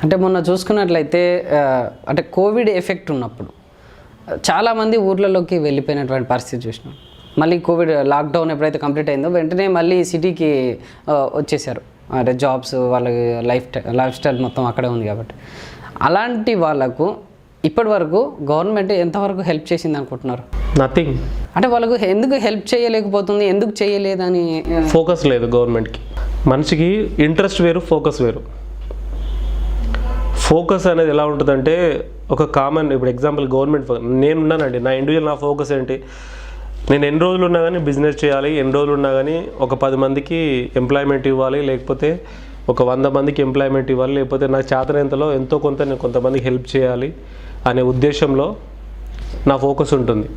అంటే మొన్న చూసుకున్నట్లయితే అంటే కోవిడ్ ఎఫెక్ట్ ఉన్నప్పుడు చాలామంది ఊర్లలోకి వెళ్ళిపోయినటువంటి పరిస్థితి చూసినాం. మళ్ళీ కోవిడ్ లాక్డౌన్ ఎప్పుడైతే కంప్లీట్ అయిందో వెంటనే మళ్ళీ సిటీకి వచ్చేసారు. అంటే జాబ్స్ వాళ్ళకి లైఫ్ స్టైల్ మొత్తం అక్కడే ఉంది కాబట్టి అలాంటి వాళ్ళకు ఇప్పటి వరకు గవర్నమెంట్ ఎంతవరకు హెల్ప్ చేసింది అనుకుంటున్నారు? నథింగ్. అంటే వాళ్ళకు ఎందుకు హెల్ప్ చేయలేకపోతుంది, ఎందుకు చేయలేదని ఫోకస్ లేదు గవర్నమెంట్కి. మనిషికి ఇంట్రెస్ట్ వేరు, ఫోకస్ వేరు. ఫోకస్ అనేది ఎలా ఉంటుందంటే ఒక కామన్, ఇప్పుడు ఎగ్జాంపుల్ గవర్నమెంట్ నేనున్నానండి, నా ఇండివిజువల్ నా ఫోకస్ ఏంటి, నేను ఎన్ని రోజులు ఉన్నా కానీ బిజినెస్ చేయాలి, ఎన్ని రోజులు ఉన్నా కానీ ఒక 10 మందికి ఎంప్లాయ్మెంట్ ఇవ్వాలి, లేకపోతే ఒక 100 మందికి ఎంప్లాయ్మెంట్ ఇవ్వాలి, లేకపోతే నాకు చేతనంతలో ఎంతో కొంత నేను కొంతమందికి హెల్ప్ చేయాలి అనే ఉద్దేశంలో నా ఫోకస్ ఉంటుంది.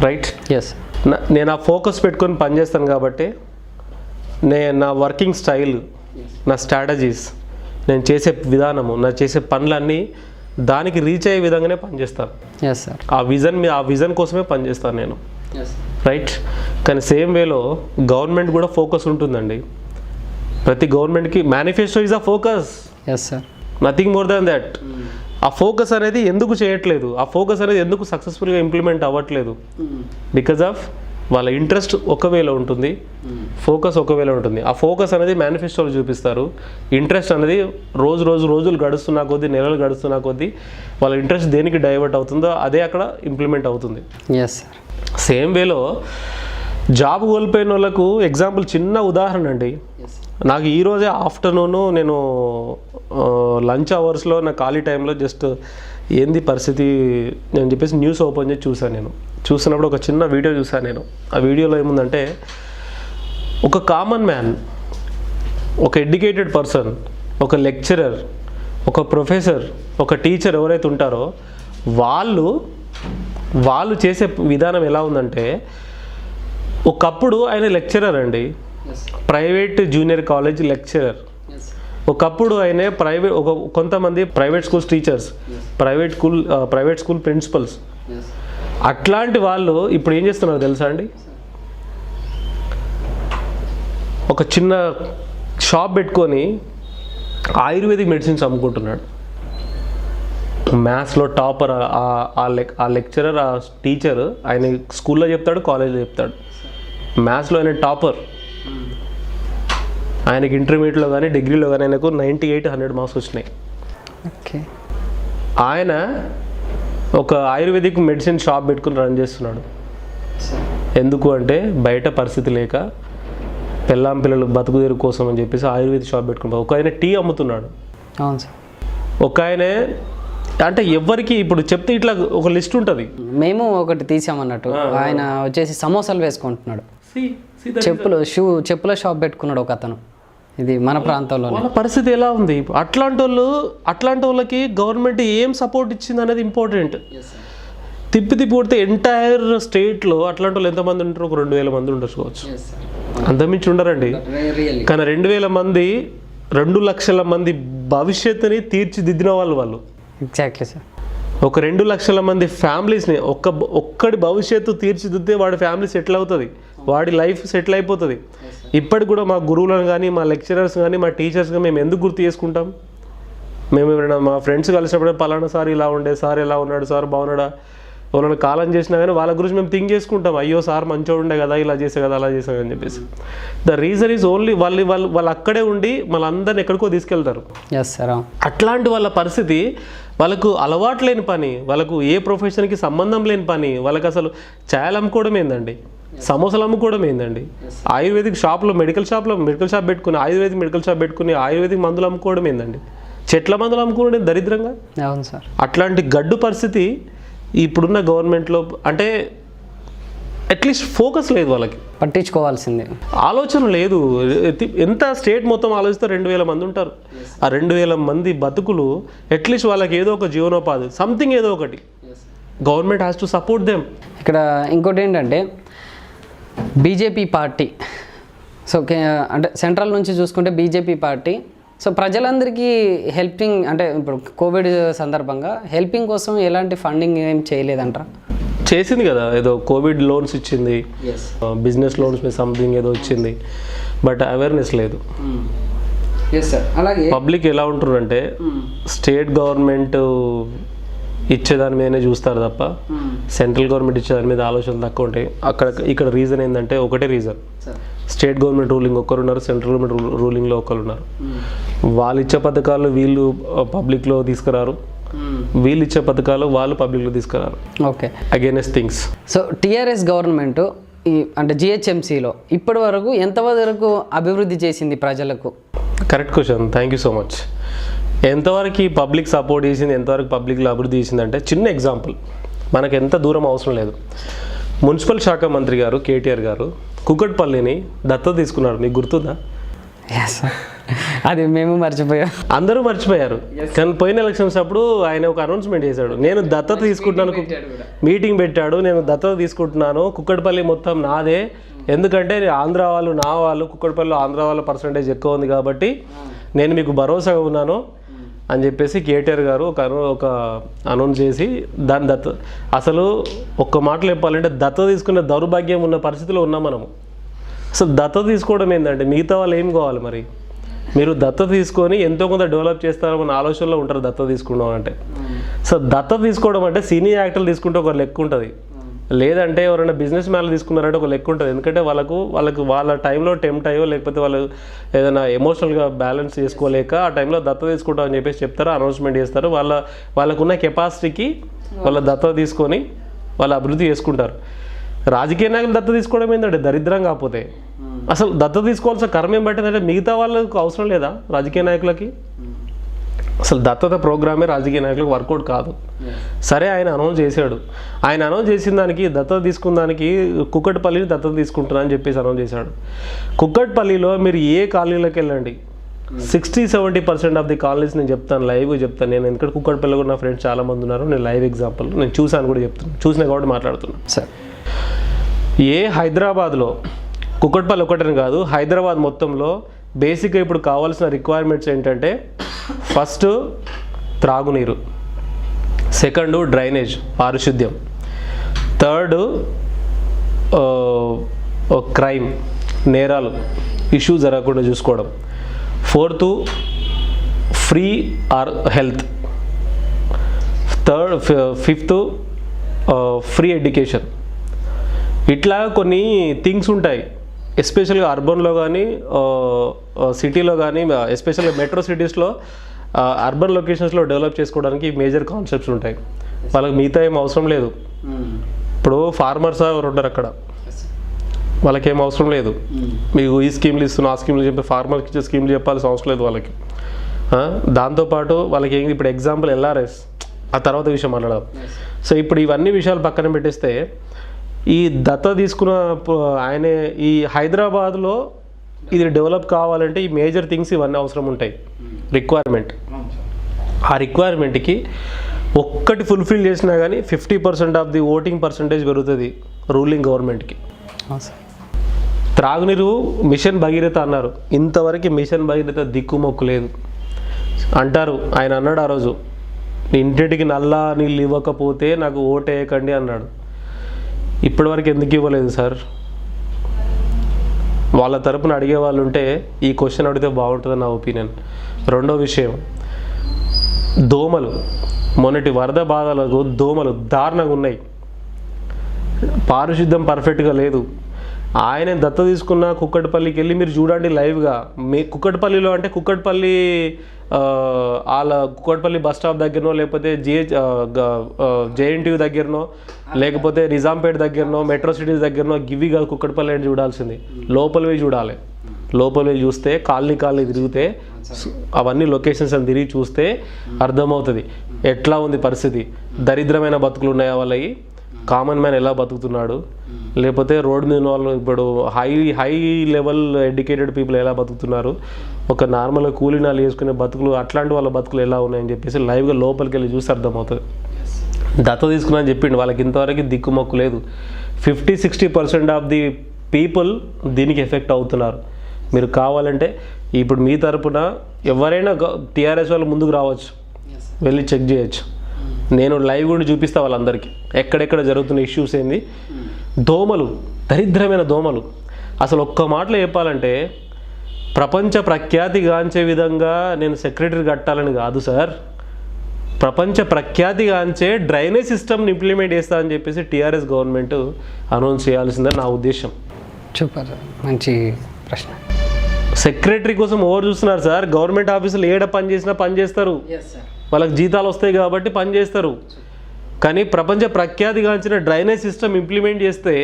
రైట్? ఎస్. నేను ఆ ఫోకస్ పెట్టుకొని పనిచేస్తాను కాబట్టి నా వర్కింగ్ స్టైల్, నా స్ట్రాటజీస్, నేను చేసే విధానము, నా చేసే పనులన్నీ దానికి రీచ్ అయ్యే విధంగానే పనిచేస్తాను. Yes sir. ఆ విజన్ కోసమే పనిచేస్తాను నేను. రైట్? కానీ సేమ్ వేలో గవర్నమెంట్ కూడా ఫోకస్ ఉంటుందండి. ప్రతి గవర్నమెంట్కి manifesto is a focus. Yes sir. Nothing more than that. ఆ ఫోకస్ అనేది ఎందుకు చేయట్లేదు, ఆ ఫోకస్ అనేది ఎందుకు సక్సెస్ఫుల్గా ఇంప్లిమెంట్ అవ్వట్లేదు? బికాజ్ ఆఫ్ వాళ్ళ ఇంట్రెస్ట్ ఒకవేళ ఉంటుంది, ఫోకస్ ఒకవేళ ఉంటుంది. ఆ ఫోకస్ అనేది మేనిఫెస్టోలో చూపిస్తారు. ఇంట్రెస్ట్ అనేది రోజులు గడుస్తున్నా కొద్దీ, నెలలు గడుస్తున్నా కొద్దీ వాళ్ళ ఇంట్రెస్ట్ దేనికి డైవర్ట్ అవుతుందో అదే అక్కడ ఇంప్లిమెంట్ అవుతుంది. Yes sir. సేమ్ వేలో జాబ్ కోల్పోయిన వాళ్ళకు ఎగ్జాంపుల్ చిన్న ఉదాహరణ అండి. నాకు ఈరోజే ఆఫ్టర్నూను నేను లంచ్ అవర్స్లో నా ఖాళీ టైంలో జస్ట్ ఏంది పరిస్థితి నేను చెప్పేసి న్యూస్ ఓపెన్ చేసి చూసాను. నేను చూసినప్పుడు ఒక చిన్న వీడియో చూసాను. నేను ఆ వీడియోలో ఏముందంటే ఒక కామన్ మ్యాన్, ఒక ఎడ్యుకేటెడ్ పర్సన్, ఒక లెక్చరర్, ఒక ప్రొఫెసర్, ఒక టీచర్ ఎవరైతే ఉంటారో వాళ్ళు చేసే విధానం ఎలా ఉందంటే, ఒకప్పుడు ఆయన లెక్చరర్ అండి, ప్రైవేట్ జూనియర్ కాలేజ్ లెక్చరర్. ఒకప్పుడు ఆయన కొంతమంది private schools teachers, private school principles. అట్లాంటి వాళ్ళు ఇప్పుడు ఏం చేస్తున్నారు తెలుసా అండి? ఒక చిన్న షాప్ పెట్టుకొని ఆయుర్వేదిక్ మెడిసిన్స్ అమ్ముకుంటున్నాడు. మ్యాథ్స్లో టాపర్ ఆ లెక్చరర్, ఆ టీచర్ ఆయన స్కూల్లో చెప్తాడు, కాలేజ్లో చెప్తాడు. మ్యాథ్స్లో ఆయన టాపర్. ఆయనకి ఇంటర్మీడియట్లో కానీ డిగ్రీలో కానీ ఆయనకు 98-100 మార్క్స్ వచ్చినాయి. ఓకే. ఆయన ఒక ఆయుర్వేదిక్ మెడిసిన్ షాప్ పెట్టుకుని రన్ చేస్తున్నాడు. ఎందుకు అంటే బయట పరిస్థితి లేక పిల్లలు బతుకుదేరు కోసం అని చెప్పేసి ఆయుర్వేదిక్ షాప్ పెట్టుకున్నాడు. ఒక ఆయన టీ అమ్ముతున్నాడు. అవును సార్. ఒక ఆయన అంటే ఎవరికి ఇప్పుడు చెప్తే ఇట్లా ఒక లిస్ట్ ఉంటుంది. మేము ఒకటి తీసామన్నట్టు. ఆయన వచ్చేసి సమోసాలు వేసుకుంటున్నాడు. చెప్పుల షాప్ పెట్టుకున్నాడు ఒక అతను. ఇది మన ప్రాంతంలో. వాళ్ళ పరిస్థితి ఎలా ఉంది? అట్లాంటి వాళ్ళకి గవర్నమెంట్ ఏం సపోర్ట్ ఇచ్చింది అనేది ఇంపార్టెంట్. తిప్పి కొడితే ఎంటైర్ స్టేట్లో అట్లాంటి వాళ్ళు ఎంతమంది ఉంటారు? ఒక 2000 మంది ఉండొచ్చుకోవచ్చు, అంతమించి ఉండరండి. కానీ 2000 మంది 2 లక్షల మంది భవిష్యత్తుని తీర్చిదిద్దిన వాళ్ళు. Exactly sir. ఒక 2 లక్షల మంది ఫ్యామిలీస్ని ఒక్కడి భవిష్యత్తు తీర్చిదిద్దే వాడి ఫ్యామిలీ సెటిల్ అవుతుంది, వాడి లైఫ్ సెటిల్ అయిపోతుంది. ఇప్పటికి కూడా మా గురువులను కానీ, మా లెక్చరర్స్ కానీ, మా టీచర్స్ కానీ మేము ఎందుకు గుర్తు చేసుకుంటాం? మేము ఎవరైనా మా ఫ్రెండ్స్ కలిసినప్పుడు పలానా సార్ ఇలా ఉండే, సార్ ఎలా ఉన్నాడు, సార్ బాగున్నాడా, ఎవరైనా కాలం చేసినా కానీ వాళ్ళ గురించి మేము థింక్ చేసుకుంటాం. అయ్యో సార్ మంచోడు ఉండే కదా, ఇలా చేసే కదా, అలా చేసా అని చెప్పేసి. ద రీజన్ ఈజ్ ఓన్లీ వాళ్ళు అక్కడే ఉండి మళ్ళందరినీ ఎక్కడికో తీసుకెళ్తారు. అట్లాంటి వాళ్ళ పరిస్థితి, వాళ్ళకు అలవాటు లేని పని, వాళ్ళకు ఏ ప్రొఫెషన్కి సంబంధం లేని పని, వాళ్ళకి అసలు ఛాయలు అమ్ముకోవడం ఏందండి, సమోసాలు అమ్ముకోవడం ఏందండి, ఆయుర్వేదిక్ షాప్లో మెడికల్ షాప్ పెట్టుకుని ఆయుర్వేదిక్ మెడికల్ షాప్ పెట్టుకుని ఆయుర్వేదిక్ మందులు అమ్ముకోవడం ఏందండి, చెట్ల మందులు అమ్ముకోవడం దరిద్రంగా. అవును సార్. అట్లాంటి గడ్డు పరిస్థితి ఇప్పుడున్న గవర్నమెంట్లో. అంటే అట్లీస్ట్ ఫోకస్ లేదు, వాళ్ళకి పట్టించుకోవాల్సిందే ఆలోచన లేదు. ఎంత స్టేట్ మొత్తం ఆలోచిస్తే 2000 మంది ఉంటారు. ఆ 2000 మంది బతుకులు అట్లీస్ట్ వాళ్ళకి ఏదో ఒక జీవనోపాధి, సంథింగ్ ఏదో ఒకటి. Government has to support them. ఇక్కడ ఇంకోటి ఏంటంటే బీజేపీ పార్టీ, సో అంటే సెంట్రల్ నుంచి చూసుకుంటే బీజేపీ పార్టీ సో ప్రజలందరికీ హెల్పింగ్, అంటే ఇప్పుడు కోవిడ్ సందర్భంగా హెల్పింగ్ కోసం ఎలాంటి ఫండింగ్ ఏం చేయలేదంటారా? చేసింది కదా, ఏదో కోవిడ్ లోన్స్ ఇచ్చింది, బిజినెస్ లోన్స్ మీద సంథింగ్ ఏదో ఇచ్చింది, బట్ అవేర్నెస్ లేదు. Yes sir. అలాగే పబ్లిక్ ఎలా ఉంటుందంటే స్టేట్ గవర్నమెంట్ ఇచ్చేదాని మీదనే చూస్తారు తప్ప సెంట్రల్ గవర్నమెంట్ ఇచ్చేదాని మీద ఆలోచనలు తక్కువ ఉంటాయి. ఇక్కడ రీజన్ ఏంటంటే ఒకటే రీజన్, స్టేట్ గవర్నమెంట్ రూలింగ్ ఒకరు ఉన్నారు, సెంట్రల్ గవర్నమెంట్ రూలింగ్లో ఒకరు ఉన్నారు. వాళ్ళు ఇచ్చే పథకాలు వీళ్ళు పబ్లిక్లో తీసుకురారు, వీళ్ళు ఇచ్చే పథకాలు వాళ్ళు పబ్లిక్లో తీసుకురారు. Okay, against things. So TRS government ఈ అంటే జిహెచ్ఎంసీలో ఇప్పటి వరకు ఎంతవరకు అభివృద్ధి చేసింది ప్రజలకు? Correct question, thank you so much. ఎంతవరకు పబ్లిక్ సపోర్ట్ చేసింది, ఎంతవరకు పబ్లిక్లో అభివృద్ధి చేసిందంటే చిన్న ఎగ్జాంపుల్, మనకు ఎంత దూరం అవసరం లేదు. మున్సిపల్ శాఖ మంత్రి గారు కేటీఆర్ గారు కుకట్పల్లిని దత్తత తీసుకున్నారు, మీకు గుర్తుందా? అది మేము మర్చిపోయాం, అందరూ మర్చిపోయారు. కానీ పోయిన ఎలక్షన్స్ అప్పుడు ఆయన ఒక అనౌన్స్మెంట్ చేశాడు, నేను దత్తత తీసుకుంటున్నాను, మీటింగ్ పెట్టాడు, నేను దత్తత తీసుకుంటున్నాను, కుక్కట్పల్లి మొత్తం నాదే, ఎందుకంటే ఆంధ్ర వాళ్ళు నా వాళ్ళు, కుక్కట్పల్లిలో ఆంధ్ర వాళ్ళ పర్సంటేజ్ ఎక్కువ ఉంది కాబట్టి నేను మీకు భరోసాగా ఉన్నాను అని చెప్పేసి కేటీఆర్ గారు ఒక అనౌన్స్ చేసి దాని అసలు ఒక్క మాటలు చెప్పాలంటే దత్తత తీసుకునే దౌర్భాగ్యం ఉన్న పరిస్థితిలో ఉన్నాం మనము. అసలు దత్తత తీసుకోవడం ఏంటంటే మిగతా వాళ్ళు ఏం కావాలి మరి? మీరు దత్తత తీసుకొని ఎంతో కొంత డెవలప్ చేస్తారన్న ఆలోచనలో ఉంటారు దత్తత తీసుకున్నాం అంటే. సో దత్తత తీసుకోవడం అంటే సీనియర్ యాక్టర్లు తీసుకుంటే ఒక లెక్క ఉంటుంది, లేదంటే ఎవరైనా బిజినెస్ మ్యాన్లు తీసుకున్నారంటే ఒక లెక్క ఉంటుంది. ఎందుకంటే వాళ్ళకు వాళ్ళ టైంలో టెంప్ట్ అయ్యో లేకపోతే వాళ్ళు ఏదైనా ఎమోషనల్గా బ్యాలెన్స్ చేసుకోలేక ఆ టైంలో దత్తత తీసుకుంటామని చెప్పేసి చెప్తారు, అనౌన్స్మెంట్ చేస్తారు. వాళ్ళకున్న కెపాసిటీకి వాళ్ళ దత్తత తీసుకొని వాళ్ళు అభివృద్ధి చేసుకుంటారు. రాజకీయ నాయకులు దత్తత తీసుకోవడం ఏంటంటే దరిద్రం కాకపోతే అసలు దత్తత తీసుకోవాల్సిన కర్మ ఏం పట్టిందంటే మిగతా వాళ్ళకు అవసరం లేదా రాజకీయ నాయకులకి? అసలు దత్తత ప్రోగ్రామే రాజకీయ నాయకులకు వర్కౌట్ కాదు. సరే ఆయన అనౌన్స్ చేశాడు, ఆయన అనౌన్స్ చేసిన దానికి దత్తత తీసుకున్న దానికి కుక్కట్పల్లిని దత్తత తీసుకుంటున్నా అని చెప్పేసి అనౌన్స్ చేశాడు. కుక్కట్పల్లిలో మీరు ఏ కాలనీలోకి వెళ్ళండి, 60-70% ఆఫ్ ది కాలనీస్ నేను చెప్తాను, లైవ్గా చెప్తాను నేను, ఎందుకంటే కుక్కట్పల్లిలో కూడా నా ఫ్రెండ్స్ చాలామంది ఉన్నారు, నేను లైవ్ ఎగ్జాంపుల్ నేను చూసాను కూడా చెప్తున్నాను, చూసినా కాబట్టి మాట్లాడుతున్నాను. సార్ హైదరాబాద్లో కుక్కట్పల్లి ఒకటని కాదు, హైదరాబాద్ మొత్తంలో బేసిక్గా ఇప్పుడు కావాల్సిన రిక్వైర్మెంట్స్ ఏంటంటే ఫస్ట్ త్రాగునీరు, సెకండ్ డ్రైనేజ్ పారిశుద్ధ్యం, థర్డ్ క్రైమ్ నేరాలు ఇష్యూ జరగకుండా చూసుకోవడం, fourth free health, fifth free education. ఇట్లా కొన్ని థింగ్స్ ఉంటాయి. ఎస్పెషల్గా అర్బన్లో కానీ సిటీలో కానీ ఎస్పెషల్గా మెట్రో సిటీస్లో అర్బన్ లొకేషన్స్లో డెవలప్ చేసుకోవడానికి మేజర్ కాన్సెప్ట్స్ ఉంటాయి. వాళ్ళకి మిగతా ఏం అవసరం లేదు. ఇప్పుడు ఫార్మర్స్ ఎవరు ఉంటారు అక్కడ, వాళ్ళకి ఏం అవసరం లేదు, మీకు ఈ స్కీమ్లు ఇస్తున్నా ఆ స్కీమ్లు చెప్పి ఫార్మర్కి ఇచ్చే స్కీమ్లు చెప్పాల్సిన అవసరం లేదు వాళ్ళకి. దాంతోపాటు వాళ్ళకి ఏంటి, ఇప్పుడు ఎగ్జాంపుల్ ఎల్ఆర్ఎస్, ఆ తర్వాత విషయం మాట్లాడదాం. సో ఇప్పుడు ఇవన్నీ విషయాలు పక్కన పెట్టేస్తే ఈ దత్తత తీసుకున్న ఆయన ఈ హైదరాబాద్లో ఇది డెవలప్ కావాలంటే ఈ మేజర్ థింగ్స్ ఇవన్నీ అవసరం ఉంటాయి, రిక్వైర్మెంట్. ఆ రిక్వైర్మెంట్కి ఒక్కటి ఫుల్ఫిల్ చేసినా కానీ 50% ఆఫ్ ది ఓటింగ్ పర్సంటేజ్ పెరుగుతుంది రూలింగ్ గవర్నమెంట్కి. త్రాగునీరు మిషన్ భగీరథ అన్నారు, ఇంతవరకు మిషన్ భగీరథ దిక్కుమొక్కు లేదు అంటారు. ఆయన అన్నాడు ఆ రోజు, ఇంటింటికి నల్లా నీళ్ళు ఇవ్వకపోతే నాకు ఓటేయకండి అన్నాడు. ఇప్పటివరకు ఎందుకు ఇవ్వలేదు సార్? వాళ్ళ తరపున అడిగే వాళ్ళు ఉంటే ఈ క్వశ్చన్ అడిగితే బాగుంటుందని నా ఒపీనియన్. రెండో విషయం, దోమలు. మొన్నటి వరద బాధలకు దోమలు దారుణంగా ఉన్నాయి, పారిశుద్ధ్యం పర్ఫెక్ట్గా లేదు. ఆయన దత్త తీసుకున్న కుక్కట్పల్లికి వెళ్ళి మీరు చూడండి లైవ్గా. మీ కుక్కట్పల్లిలో అంటే కుక్కట్పల్లి వాళ్ళ కుక్కట్పల్లి బస్ స్టాప్ దగ్గరనో లేకపోతే జేఎన్టీయూ దగ్గరనో లేకపోతే నిజాంపేట దగ్గరనో మెట్రో సిటీస్ దగ్గరనో గివి కాదు కుక్కట్పల్లి అని చూడాల్సింది, లోపలివి చూడాలి. లోపలివి చూస్తే కాలనీ తిరిగితే అవన్నీ లొకేషన్స్ అని తిరిగి చూస్తే అర్థమవుతుంది ఎట్లా ఉంది పరిస్థితి. దరిద్రమైన బతుకులు ఉన్నాయా వాళ్ళకి, కామన్ మ్యాన్ ఎలా బతుకుతున్నాడు, లేకపోతే రోడ్ మీద వాళ్ళు ఇప్పుడు హై లెవెల్ ఎడ్యుకేటెడ్ పీపుల్ ఎలా బతుకుతున్నారు, ఒక నార్మల్గా కూలీనాలు వేసుకునే బతుకులు అట్లాంటి వాళ్ళ బతుకులు ఎలా ఉన్నాయని చెప్పేసి లైవ్గా లోపలికి వెళ్ళి చూసి అర్థమవుతుంది. దత్త తీసుకున్నా అని చెప్పిండు, వాళ్ళకి ఇంతవరకు దిక్కుమొక్కు లేదు. 50-60% ఆఫ్ ది పీపుల్ దీనికి ఎఫెక్ట్ అవుతున్నారు. మీరు కావాలంటే ఇప్పుడు మీ తరపున ఎవరైనా టీఆర్ఎస్ వాళ్ళు ముందుకు రావచ్చు, వెళ్ళి చెక్ చేయొచ్చు. నేను లైవ్ కూడా చూపిస్తా వాళ్ళందరికీ ఎక్కడెక్కడ జరుగుతున్న ఇష్యూస్ ఏంది. దోమలు, దరిద్రమైన దోమలు. అసలు ఒక్క మాటలో చెప్పాలంటే ప్రపంచ ప్రఖ్యాతిగాంచే విధంగా నేను సెక్రటరీ కట్టాలని కాదు సార్, ప్రపంచ ప్రఖ్యాతిగాంచే డ్రైనేజ్ సిస్టమ్ని ఇంప్లిమెంట్ చేస్తా అని చెప్పేసి టీఆర్ఎస్ గవర్నమెంట్ అనౌన్స్ చేయాల్సిందని నా ఉద్దేశం. సూపర్, మంచి ప్రశ్న. సెక్రటరీ కోసం ఎవరు చూస్తున్నారు సార్? గవర్నమెంట్ ఆఫీసులు ఏడ పని చేసినా పని చేస్తారు, వాళ్ళకి జీతాలు వస్తాయి కాబట్టి పని చేస్తారు. కానీ ప్రపంచ ప్రఖ్యాతిగాంచిన డ్రైనేజ్ సిస్టమ్ ఇంప్లిమెంట్ చేస్తే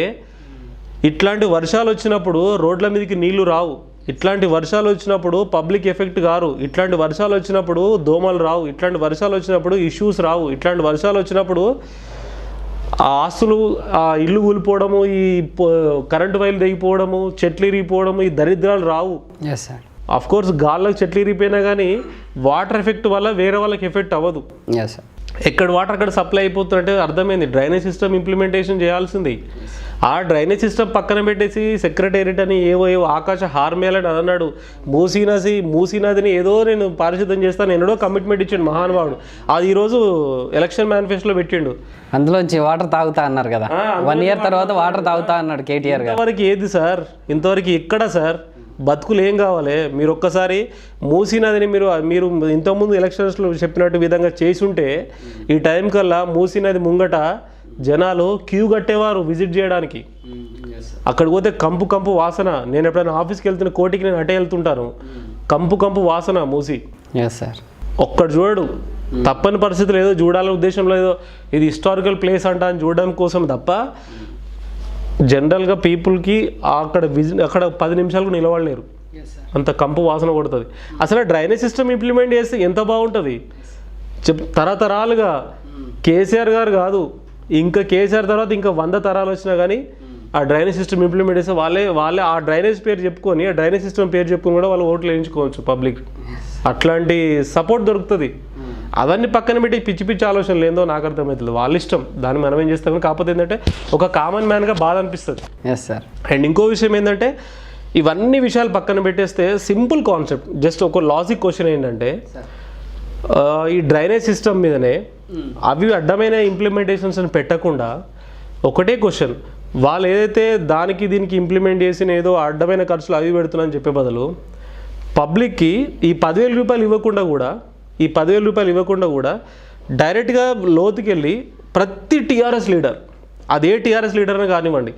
ఇట్లాంటి వర్షాలు వచ్చినప్పుడు రోడ్ల మీదకి నీళ్లు రావు, ఇట్లాంటి వర్షాలు వచ్చినప్పుడు పబ్లిక్ ఎఫెక్ట్ కారు, ఇట్లాంటి వర్షాలు వచ్చినప్పుడు దోమలు రావు, ఇట్లాంటి వర్షాలు వచ్చినప్పుడు ఇష్యూస్ రావు, ఇట్లాంటి వర్షాలు వచ్చినప్పుడు ఆ ఆస్తులు, ఆ ఇల్లు కూలిపోవడము, ఈ కరెంటు వైర్లు తెగిపోవడము, చెట్లు ఇరిగిపోవడము, ఈ దరిద్రాలు రావు. అఫ్ కోర్స్ గాల్లోకి చెట్లు ఇరిగిపోయినా కానీ వాటర్ ఎఫెక్ట్ వల్ల వేరే వాళ్ళకి ఎఫెక్ట్ అవ్వదు. ఎక్కడ వాటర్ అక్కడ సప్లై అయిపోతుందంటే అర్థమైంది. డ్రైనేజ్ సిస్టమ్ ఇంప్లిమెంటేషన్ చేయాల్సింది. ఆ డ్రైనేజ్ సిస్టమ్ పక్కన పెట్టేసి సెక్రటేరియట్ అని ఏవో ఆకాశ హార్మేలని అన్నాడు. మూసీ నదిని ఏదో నేను పారిశుద్ధం చేస్తాను ఎన్నడో కమిట్మెంట్ ఇచ్చాడు మహానుభావుడు. అది ఈరోజు ఎలక్షన్ మేనిఫెస్టోలో పెట్టిండు. అందులోంచి వాటర్ తాగుతా అన్నారు కదా, 1 year తర్వాత వాటర్ తాగుతా అన్నాడు కేటీఆర్ గారు. ఇంతవరకు ఏది సార్? ఇంతవరకు ఎక్కడ సార్? బతుకులు ఏం కావాలి? మీరు ఒక్కసారి మూసీ నదిని మీరు ఇంతకుముందు ఎలక్షన్స్లో చెప్పినట్టు విధంగా చేసుంటే ఈ టైం కల్లా మూసీ నది ముంగట జనాలు క్యూ కట్టేవారు విజిట్ చేయడానికి. అక్కడ పోతే కంపు వాసన. నేను ఎప్పుడైనా ఆఫీస్కి వెళ్తున్న కోటికి నేను అటే వెళ్తుంటాను, కంపు వాసన మూసి. ఒక్కడు చూడడు. తప్పని పరిస్థితులు ఏదో చూడాలనే ఉద్దేశంలో ఏదో ఇది హిస్టారికల్ ప్లేస్ అంట అని చూడడం కోసం తప్ప జనరల్గా పీపుల్కి అక్కడ 10 నిమిషాలకు నిలవలేరు, అంత కంపు వాసన కొడుతుంది. అసలు డ్రైనేజ్ సిస్టమ్ ఇంప్లిమెంట్ చేస్తే ఎంత బాగుంటుంది. తరతరాలుగా కేసీఆర్ గారు కాదు, ఇంకా కేసీఆర్ తర్వాత ఇంకా 100 తరాలు వచ్చినా కానీ ఆ డ్రైనేజ్ సిస్టమ్ ఇంప్లిమెంట్ చేస్తే వాళ్ళే ఆ డ్రైనేజ్ పేరు చెప్పుకొని, ఆ డ్రైనేజ్ సిస్టమ్ పేరు చెప్పుకొని కూడా వాళ్ళు ఓట్లు వేయించుకోవచ్చు పబ్లిక్. అట్లాంటి సపోర్ట్ దొరుకుతుంది. అవన్నీ పక్కన పెట్టి పిచ్చి ఆలోచనలు ఏందో నాకు అర్థమవుతుంది. వాళ్ళ ఇష్టం, దాన్ని మనం ఏం చేస్తామని. కాకపోతే ఏంటంటే ఒక కామన్ మ్యాన్గా బాధ అనిపిస్తుంది. అండ్ ఇంకో విషయం ఏంటంటే ఇవన్నీ విషయాలు పక్కన పెట్టేస్తే సింపుల్ కాన్సెప్ట్, జస్ట్ ఒక లాజిక్ క్వశ్చన్ ఏంటంటే ఈ డ్రైనేజ్ సిస్టమ్ మీదనే అవి అడ్డమైన ఇంప్లిమెంటేషన్స్ అని పెట్టకుండా ఒకటే క్వశ్చన్, వాళ్ళు ఏదైతే దీనికి ఇంప్లిమెంట్ చేసిన ఏదో అడ్డమైన ఖర్చులు అవి పెడుతున్నారని చెప్పే బదులు పబ్లిక్కి ఈ 10,000 రూపాయలు ఇవ్వకుండా కూడా డైరెక్ట్గా లోతుకి వెళ్ళి ప్రతి టీఆర్ఎస్ లీడర్, అదే టీఆర్ఎస్ లీడర్ని కానివ్వండి,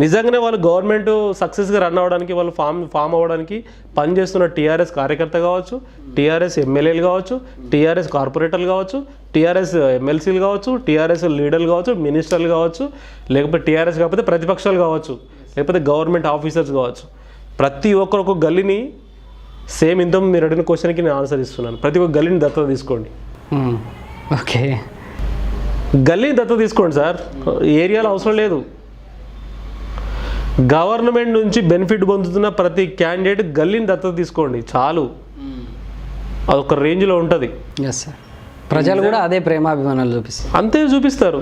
నిజంగానే వాళ్ళు గవర్నమెంట్ సక్సెస్గా రన్ అవ్వడానికి, వాళ్ళు ఫామ్ అవ్వడానికి పనిచేస్తున్న టీఆర్ఎస్ కార్యకర్త కావచ్చు, టీఆర్ఎస్ ఎమ్మెల్యేలు కావచ్చు, టీఆర్ఎస్ కార్పొరేటర్లు కావచ్చు, టీఆర్ఎస్ ఎమ్మెల్సీలు కావచ్చు, టీఆర్ఎస్ లీడర్లు కావచ్చు, మినిస్టర్లు కావచ్చు, లేకపోతే టీఆర్ఎస్ కాకపోతే ప్రతిపక్షాలు కావచ్చు, లేకపోతే గవర్నమెంట్ ఆఫీసర్స్ కావచ్చు, ప్రతి ఒక్కరు ఒక గల్లీని సేమ్ ఇంత మీరు అడిగిన క్వశ్చన్కి నేను ఆన్సర్ ఇస్తున్నాను. ప్రతి ఒక్క గల్లీని దత్తత తీసుకోండి. ఓకే, గల్లీని దత్తత తీసుకోండి సార్, ఏరియాలో అవసరం లేదు. గవర్నమెంట్ నుంచి బెనిఫిట్ పొందుతున్న ప్రతి క్యాండిడేట్ గల్లీని దత్తత తీసుకోండి చాలు. అదొక రేంజ్లో ఉంటుంది. ప్రజలు కూడా అదే ప్రేమాభిమానాలు చూపిస్తారు, అంతే చూపిస్తారు.